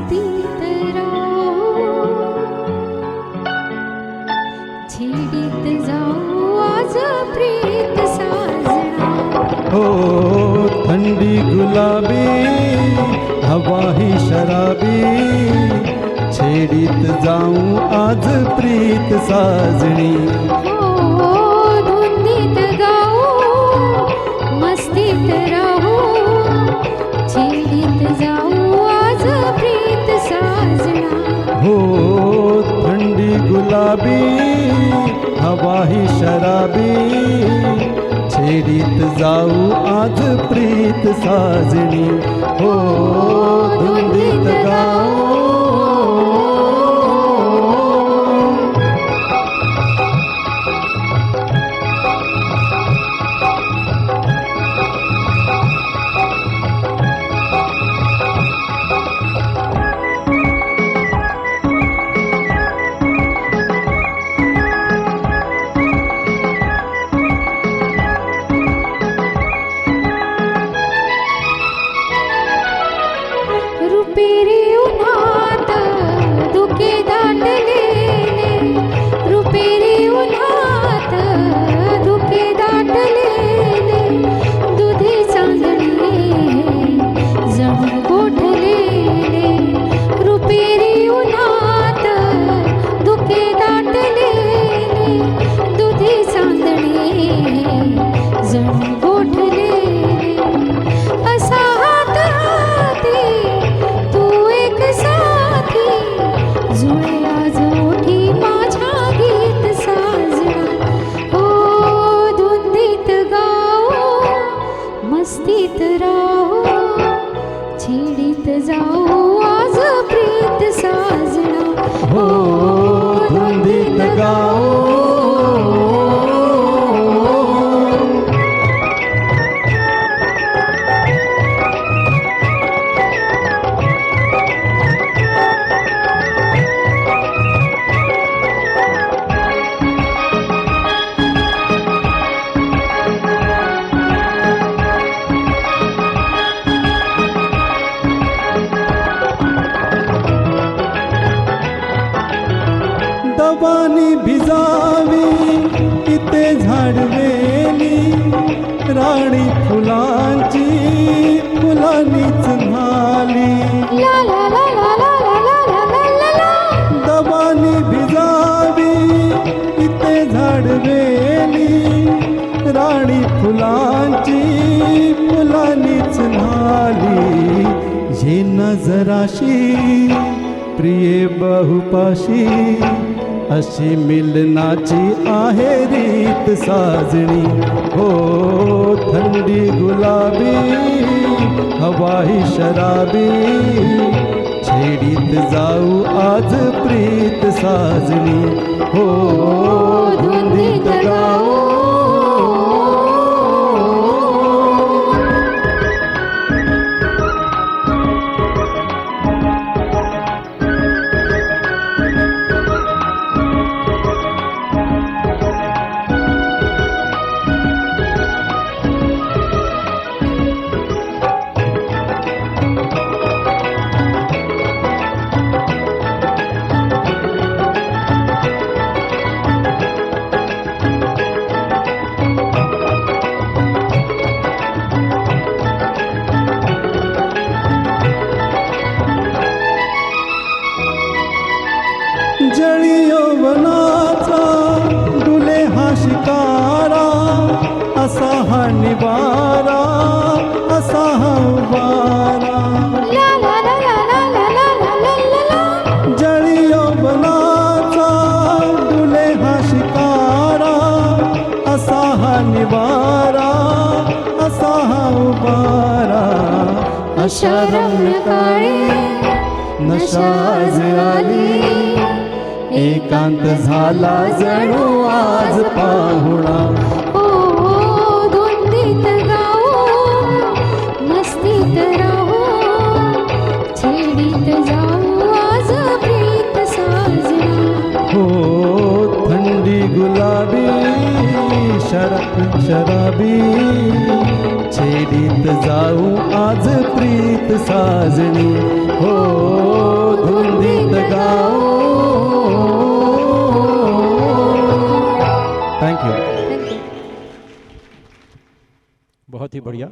मस्तीत राहू, छेडीत जाऊ आज प्रीत साजना. हो थंडी गुलाबी हवा ही शराबी, छेडीत जाऊ आज प्रीत साजणी. हो धुंदीत गाऊ मस्तीत राहू, छेडीत जाऊ आज प्रीत साजना. हो थंडी गुलाबी हवा ही शराबी, छेडीत जाऊ आज प्रीत साजणी. हो धुंदीत गाऊ. रुपेरी उन्हात धुके दाटलेले, रुपेरी उन्हात धुके दाटलेले, दुधी चांदणे जणू गोठलेले. रुपेरी उन्हात धुके दाटलेले, दुधी चांदणे जणू गोठलेले. असा हात हाती तू एक साथी, जुळे आज ओठी माझ्या गीत साजना. हो धुंदीत गाऊ मस्तीत राहू, छेडीत जाऊ आज प्रीत साजना. हो धुंदीत गाऊ. दवानी भिजावी इथे झाडवेली, राणी फुलांची फुलांनीच न्हाली. ला ला ला ला ला ला ला ला ला ला. दवानी भिजावी इथे झाडवेली, राणी फुलांची फुलांनीच न्हाली. ये नजराशी प्रिये बहुपाशी, अशी मिलनाची आहे रीत साजणी. हो थंडी गुलाबी हवा ही शराबी, छेडीत जाऊ आज प्रीत साजणी. हो धुंदीत गाऊ. जळी यौवनाचा डुले हा शिकारा, असा हा निवारा असा हा उबारा. ला ला ला ला ला ला ला ला ला ला. जळी यौवनाचा डुले हा शिकारा, असा हा निवारा असा हा उबारा. अशा रम्य काळी नशा आज आली, एकांत झाला जणू आज पाहुणा. हो धुंदीत गाऊ मस्तीत राहू, छेडीत जाऊ आज प्रीत साजना. हो थंडी गुलाबी शराबी, छेडीत जाऊ आज प्रीत साजणी. हो बहुत ही बढ़िया।